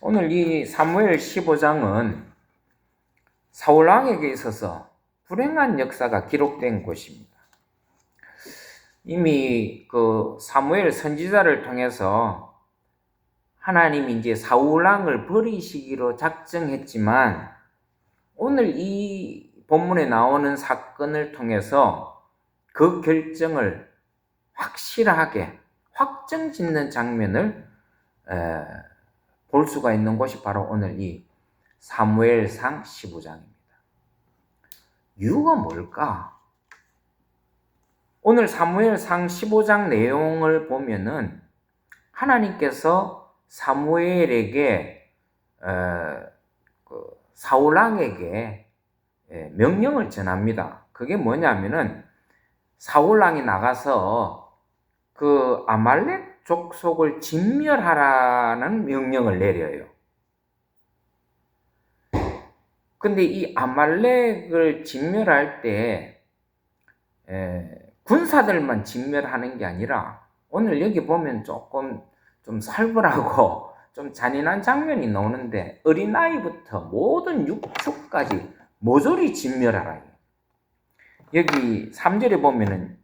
오늘 이 사무엘 15장은 사울왕에게 있어서 불행한 역사가 기록된 곳입니다. 이미 그 사무엘 선지자를 통해서 하나님이 이제 사울왕을 버리시기로 작정했지만 오늘 이 본문에 나오는 사건을 통해서 그 결정을 확실하게 확정짓는 장면을 볼 수가 있는 곳이 바로 오늘 이 사무엘상 15장입니다. 이유가 뭘까? 오늘 사무엘상 15장 내용을 보면은 하나님께서 사무엘에게 사울왕에게 명령을 전합니다. 그게 뭐냐면은 사울왕이 나가서 그 아말렉 족속을 진멸하라는 명령을 내려요. 근데 이 아말렉을 진멸할 때 군사들만 진멸하는 게 아니라 오늘 여기 보면 조금 좀 살벌하고 좀 잔인한 장면이 나오는데 어린아이부터 모든 육축까지 모조리 진멸하라. 여기 3절에 보면은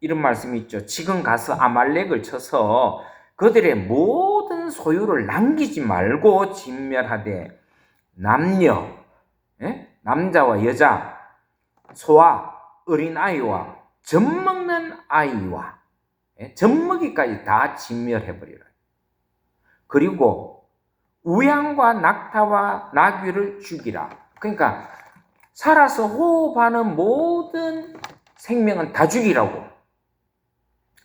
이런 말씀이 있죠. 지금 가서 아말렉을 쳐서 그들의 모든 소유를 남기지 말고 진멸하되 남녀, 남자와 여자, 소와 어린아이와 젖먹는 아이와 젖먹이까지 다 진멸해버리라. 그리고 우양과 낙타와 나귀를 죽이라. 그러니까 살아서 호흡하는 모든 생명은 다 죽이라고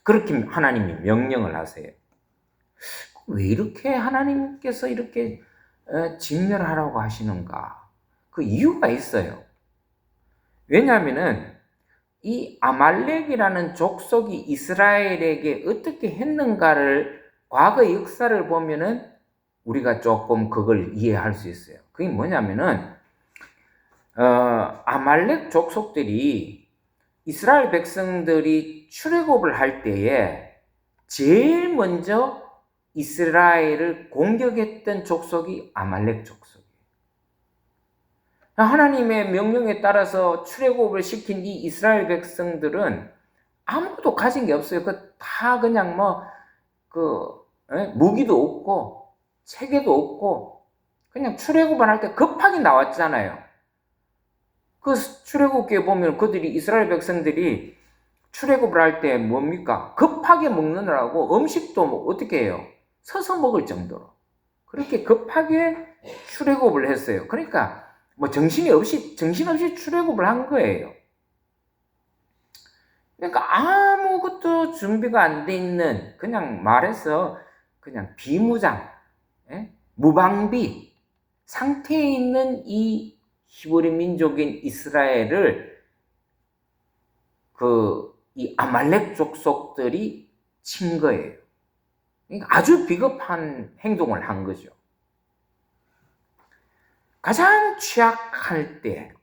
그렇게 하나님이 명령을 하세요. 왜 이렇게 하나님께서 이렇게 진멸하라고 하시는가? 그 이유가 있어요. 왜냐하면은 이 아말렉이라는 족속이 이스라엘에게 어떻게 했는가를 과거의 역사를 보면은 우리가 조금 그걸 이해할 수 있어요. 그게 뭐냐면은 아말렉 족속들이 이스라엘 백성들이 출애굽을 할 때에 제일 먼저 이스라엘을 공격했던 족속이 아말렉 족속이에요. 하나님의 명령에 따라서 출애굽을 시킨 이 이스라엘 백성들은 아무것도 가진 게 없어요. 다 그냥 무기도 없고 체계도 없고 그냥 출애굽을 할 때 급하게 나왔잖아요. 그 출애굽기에 보면 그들이 이스라엘 백성들이 출애굽을 할 때 뭡니까? 급하게 먹느라고 음식도 어떻게 해요? 서서 먹을 정도로 그렇게 급하게 출애굽을 했어요. 그러니까 정신없이 출애굽을 한 거예요. 그러니까 아무것도 준비가 안 돼 있는 그냥 말해서 그냥 비무장, 무방비 상태에 있는 이 히브리 민족인 이스라엘을 이 아말렉 족속들이 친 거예요. 그러니까 아주 비겁한 행동을 한 거죠. 가장 취약할 때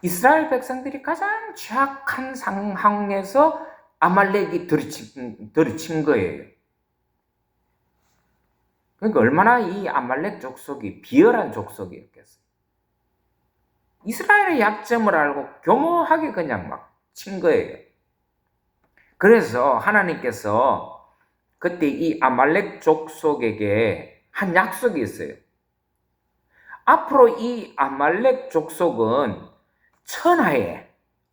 이스라엘 백성들이 가장 취약한 상황에서 아말렉이 들이친 거예요. 그러니까 얼마나 이 아말렉 족속이 비열한 족속이었겠어요. 이스라엘의 약점을 알고 교묘하게 그냥 막 친 거예요. 그래서 하나님께서 그때 이 아말렉 족속에게 한 약속이 있어요. 앞으로 이 아말렉 족속은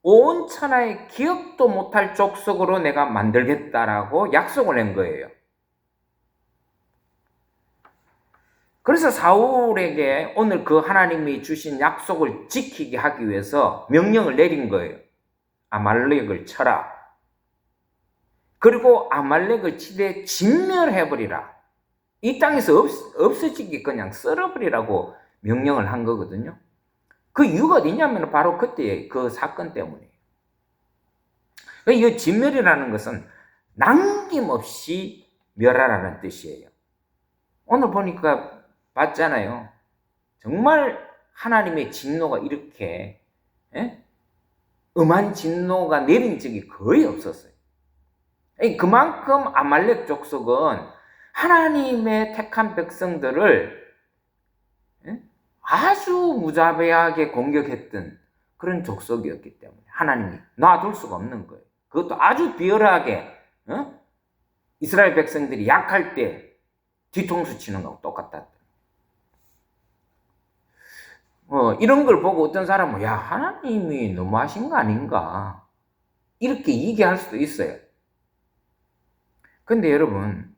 온 천하에 기억도 못할 족속으로 내가 만들겠다라고 약속을 한 거예요. 그래서 사울에게 오늘 그 하나님이 주신 약속을 지키게 하기 위해서 명령을 내린 거예요. 아말렉을 쳐라. 그리고 아말렉을 치되 진멸해버리라. 이 땅에서 없어지게 그냥 썰어버리라고 명령을 한 거거든요. 그 이유가 어디냐면 바로 그때 그 사건 때문이에요. 이 진멸이라는 것은 남김없이 멸하라는 뜻이에요. 오늘 보니까 봤잖아요. 정말 하나님의 진노가 이렇게 음한 진노가 내린 적이 거의 없었어요. 그만큼 아말렉 족속은 하나님의 택한 백성들을 아주 무자비하게 공격했던 그런 족속이었기 때문에 하나님이 놔둘 수가 없는 거예요. 그것도 아주 비열하게 이스라엘 백성들이 약할 때 뒤통수 치는 거하고 똑같다. 이런 걸 보고 어떤 사람은 야, 하나님이 너무하신 거 아닌가 이렇게 얘기할 수도 있어요. 근데 여러분,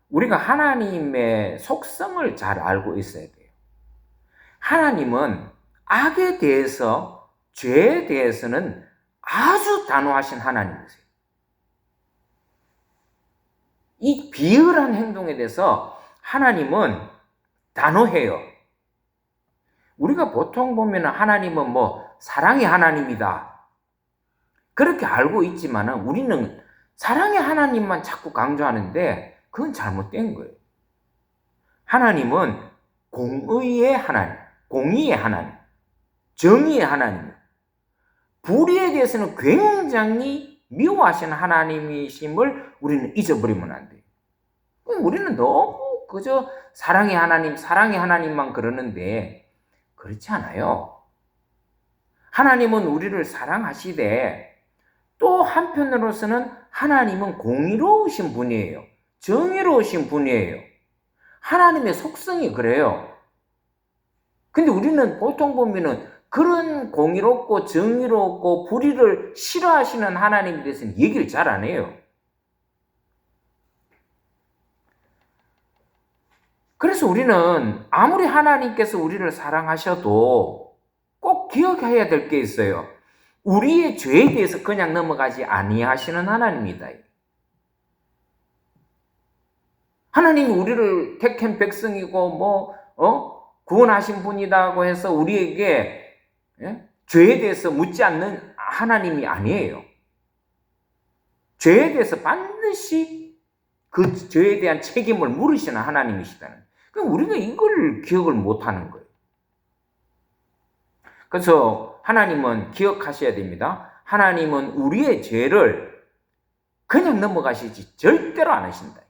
우리가 하나님의 속성을 잘 알고 있어야 돼요. 하나님은 악에 대해서, 죄에 대해서는 아주 단호하신 하나님이세요. 이 비열한 행동에 대해서 하나님은 단호해요. 우리가 보통 보면 하나님은 사랑의 하나님이다. 그렇게 알고 있지만은 우리는 사랑의 하나님만 자꾸 강조하는데 그건 잘못된 거예요. 하나님은 공의의 하나님, 공의의 하나님, 정의의 하나님, 불의에 대해서는 굉장히 미워하시는 하나님이심을 우리는 잊어버리면 안 돼요. 우리는 너무 그저 사랑의 하나님만 그러는데 그렇지 않아요. 하나님은 우리를 사랑하시되 또 한편으로서는 하나님은 공의로우신 분이에요. 정의로우신 분이에요. 하나님의 속성이 그래요. 근데 우리는 보통 보면은 그런 공의롭고 정의롭고 불의를 싫어하시는 하나님에 대해서는 얘기를 잘 안 해요. 그래서 우리는 아무리 하나님께서 우리를 사랑하셔도 꼭 기억해야 될 게 있어요. 우리의 죄에 대해서 그냥 넘어가지 아니하시는 하나님이다. 하나님이 우리를 택한 백성이고 구원하신 분이라고 해서 우리에게 죄에 대해서 묻지 않는 하나님이 아니에요. 죄에 대해서 반드시 그 죄에 대한 책임을 물으시는 하나님이시다는. 그럼 우리가 이걸 기억을 못하는 거예요. 그래서 하나님은 기억하셔야 됩니다. 하나님은 우리의 죄를 그냥 넘어가시지 절대로 안 하신다.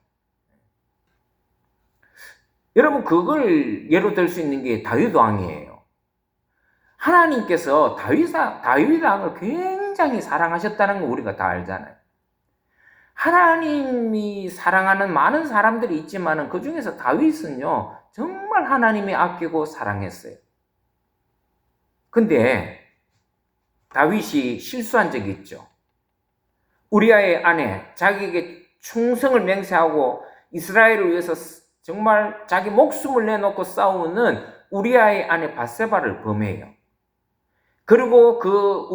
여러분, 그걸 예로 들 수 있는 게 다윗 왕이에요. 하나님께서 다윗 왕을 굉장히 사랑하셨다는 거 우리가 다 알잖아요. 하나님이 사랑하는 많은 사람들이 있지만 그 중에서 다윗은요, 정말 하나님이 아끼고 사랑했어요. 근데 다윗이 실수한 적이 있죠. 우리아의 아내, 자기에게 충성을 맹세하고 이스라엘을 위해서 정말 자기 목숨을 내놓고 싸우는 우리아의 아내 밧세바를 범해요. 그리고 그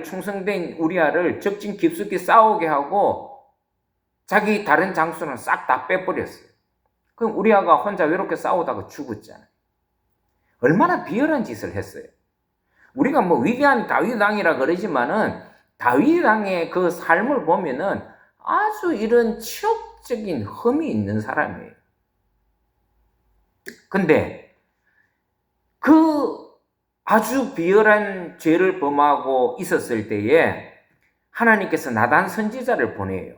충성된 우리아를 적진 깊숙이 싸우게 하고 자기 다른 장수는 싹 다 빼버렸어요. 그럼 우리아가 혼자 외롭게 싸우다가 죽었잖아요. 얼마나 비열한 짓을 했어요. 우리가 위대한 다윗 왕이라 그러지만은 다윗 왕의 그 삶을 보면은 아주 이런 치욕적인 흠이 있는 사람이에요. 근데 그 아주 비열한 죄를 범하고 있었을 때에 하나님께서 나단 선지자를 보내요.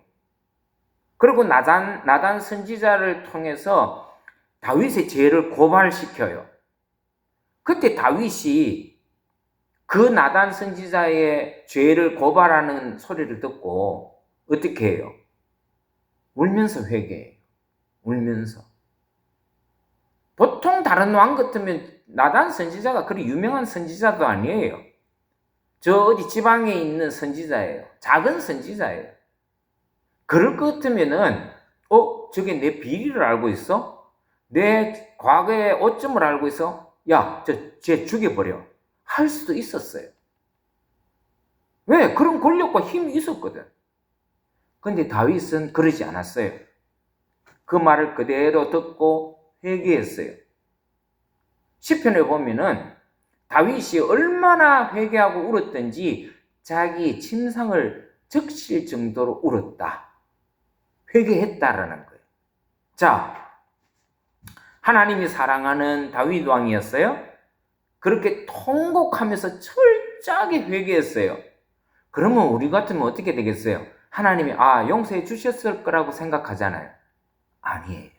그리고 나단 선지자를 통해서 다윗의 죄를 고발시켜요. 그때 다윗이 그 나단 선지자의 죄를 고발하는 소리를 듣고 어떻게 해요? 울면서 회개해요. 울면서. 보통 다른 왕 같으면 나단 선지자가 그리 유명한 선지자도 아니에요. 저 어디 지방에 있는 선지자예요. 작은 선지자예요. 그럴 것 같으면은 저게 내 비리를 알고 있어? 내 과거의 오점을 알고 있어? 야, 쟤 죽여버려. 할 수도 있었어요. 왜? 그런 권력과 힘이 있었거든. 근데 다윗은 그러지 않았어요. 그 말을 그대로 듣고 회개했어요. 시편에 보면은 다윗이 얼마나 회개하고 울었던지 자기 침상을 적실 정도로 울었다. 회개했다라는 거예요. 자, 하나님이 사랑하는 다윗 왕이었어요. 그렇게 통곡하면서 철저하게 회개했어요. 그러면 우리 같으면 어떻게 되겠어요? 하나님이 용서해 주셨을 거라고 생각하잖아요. 아니에요.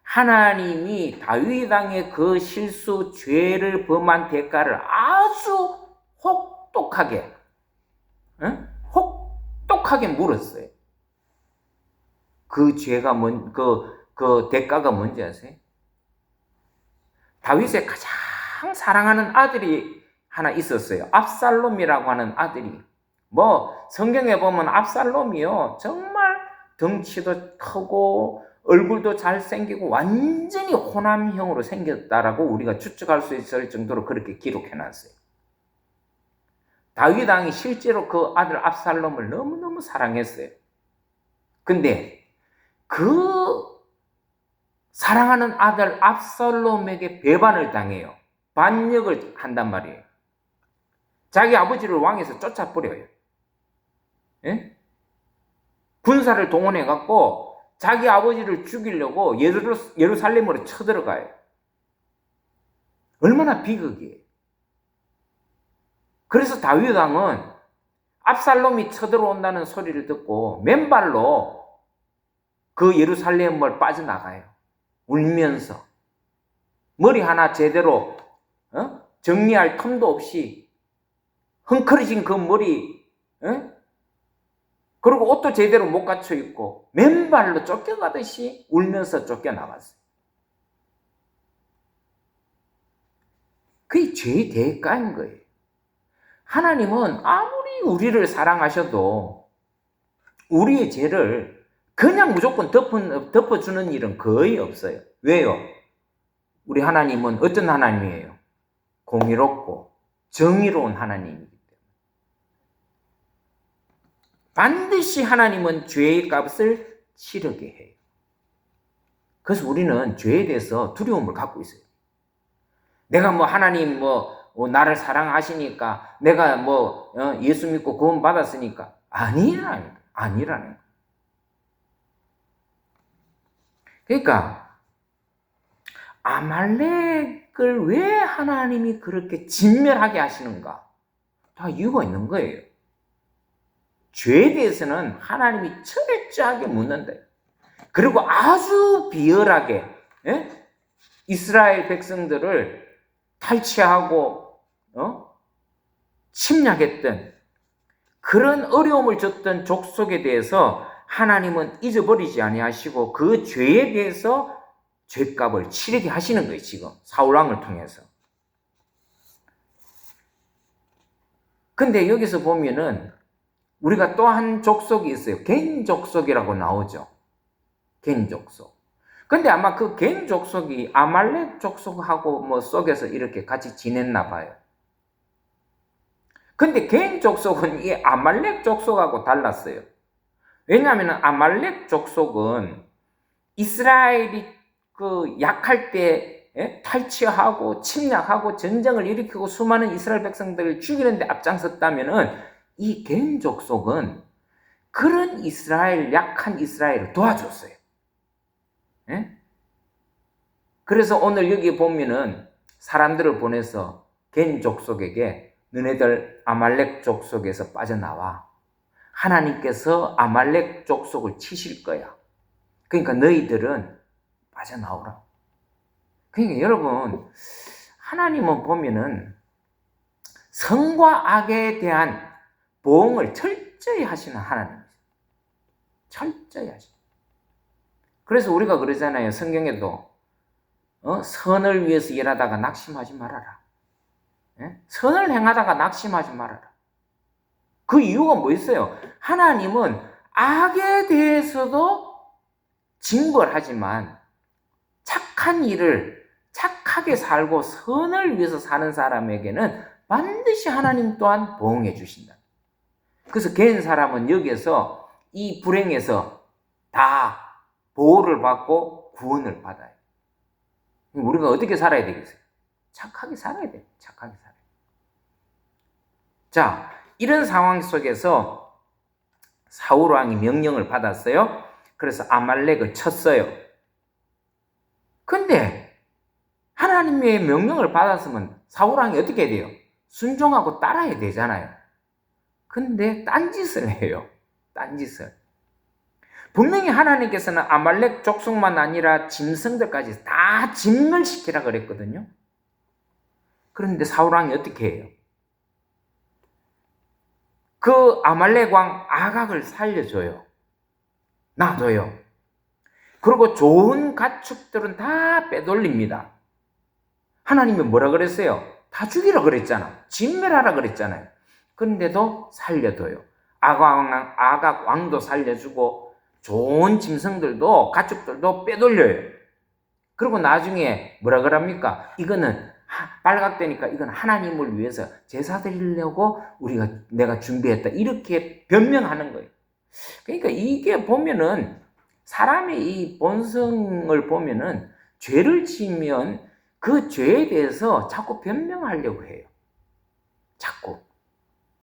하나님이 다윗 왕의 그 실수, 죄를 범한 대가를 아주 혹독하게, 혹독하게 물었어요. 그 죄가 그 대가가 뭔지 아세요? 다윗의 가장 사랑하는 아들이 하나 있었어요. 압살롬이라고 하는 아들이. 성경에 보면 압살롬이요, 정말 덩치도 크고 얼굴도 잘생기고 완전히 호남형으로 생겼다라고 우리가 추측할 수 있을 정도로 그렇게 기록해놨어요. 다윗 왕이 실제로 그 아들 압살롬을 너무너무 사랑했어요. 근데 그 사랑하는 아들 압살롬에게 배반을 당해요. 반역을 한단 말이에요. 자기 아버지를 왕에서 쫓아버려요. 예? 군사를 동원해갖고 자기 아버지를 죽이려고 예루살렘으로 쳐들어가요. 얼마나 비극이에요. 그래서 다윗 왕은 압살롬이 쳐들어온다는 소리를 듣고 맨발로 그 예루살렘을 빠져나가요. 울면서. 머리 하나 제대로 정리할 틈도 없이 헝클어진 그 머리, 그리고 옷도 제대로 못 갖춰 입고 맨발로 쫓겨가듯이 울면서 쫓겨나갔어요. 그게 죄의 대가인 거예요. 하나님은 아무리 우리를 사랑하셔도 우리의 죄를 그냥 무조건 덮어주는 일은 거의 없어요. 왜요? 우리 하나님은 어떤 하나님이에요? 공의롭고 정의로운 하나님이기 때문에. 반드시 하나님은 죄의 값을 치르게 해요. 그래서 우리는 죄에 대해서 두려움을 갖고 있어요. 내가 하나님 나를 사랑하시니까 내가 예수 믿고 구원 받았으니까 아니라는 거예요. 그러니까 아말렉을 왜 하나님이 그렇게 진멸하게 하시는가? 다 이유가 있는 거예요. 죄에 대해서는 하나님이 철저하게 묻는다. 그리고 아주 비열하게 이스라엘 백성들을 탈취하고 침략했던 그런 어려움을 줬던 족속에 대해서 하나님은 잊어버리지 아니하시고 그 죄에 대해서 죄값을 치르게 하시는 거예요. 지금 사울왕을 통해서. 근데 여기서 보면은 우리가 또 한 족속이 있어요. 겐 족속이라고 나오죠. 겐 족속. 근데 아마 그 겐 족속이 아말렉 족속하고 속에서 이렇게 같이 지냈나 봐요. 근데 겐 족속은 이 아말렉 족속하고 달랐어요. 왜냐하면 아말렉 족속은 이스라엘이 그 약할 때 탈취하고 침략하고 전쟁을 일으키고 수많은 이스라엘 백성들을 죽이는데 앞장섰다면은 이 겐 족속은 그런 약한 이스라엘을 도와줬어요. 그래서 오늘 여기 보면은 사람들을 보내서 겐 족속에게 너네들 아말렉 족속에서 빠져나와. 하나님께서 아말렉 족속을 치실 거야. 그러니까 너희들은 빠져나오라. 그러니까 여러분, 하나님은 보면은 선과 악에 대한 보응을 철저히 하시는 하나님이세요. 철저히 하시는. 그래서 우리가 그러잖아요. 성경에도 선을 위해서 일하다가 낙심하지 말아라. 선을 행하다가 낙심하지 말아라. 그 이유가 뭐 있어요? 하나님은 악에 대해서도 징벌하지만 착한 일을 착하게 살고 선을 위해서 사는 사람에게는 반드시 하나님 또한 보응해 주신다. 그래서 겐 사람은 여기에서 이 불행에서 다 보호를 받고 구원을 받아요. 우리가 어떻게 살아야 되겠어요? 착하게 살아야 돼요. 착하게 살아야 돼요. 자, 이런 상황 속에서 사울 왕이 명령을 받았어요. 그래서 아말렉을 쳤어요. 근데 하나님의 명령을 받았으면 사울 왕이 어떻게 해야 돼요? 순종하고 따라야 되잖아요. 근데 딴짓을 해요. 딴짓을. 분명히 하나님께서는 아말렉 족속만 아니라 짐승들까지 다 진멸시키라 그랬거든요. 그런데 사울왕이 어떻게 해요? 그 아말렉 왕 아각을 살려줘요. 놔둬요. 그리고 좋은 가축들은 다 빼돌립니다. 하나님이 뭐라 그랬어요? 다 죽이라 그랬잖아. 진멸하라 그랬잖아요. 그런데도 살려둬요. 아각 왕도 살려주고 좋은 짐승들도 가축들도 빼돌려요. 그리고 나중에 뭐라 그럽니까? 이거는 빨갛되니까 이건 하나님을 위해서 제사 드리려고 내가 준비했다. 이렇게 변명하는 거예요. 그러니까 이게 보면은 사람의 이 본성을 보면은 죄를 지으면 그 죄에 대해서 자꾸 변명하려고 해요. 자꾸.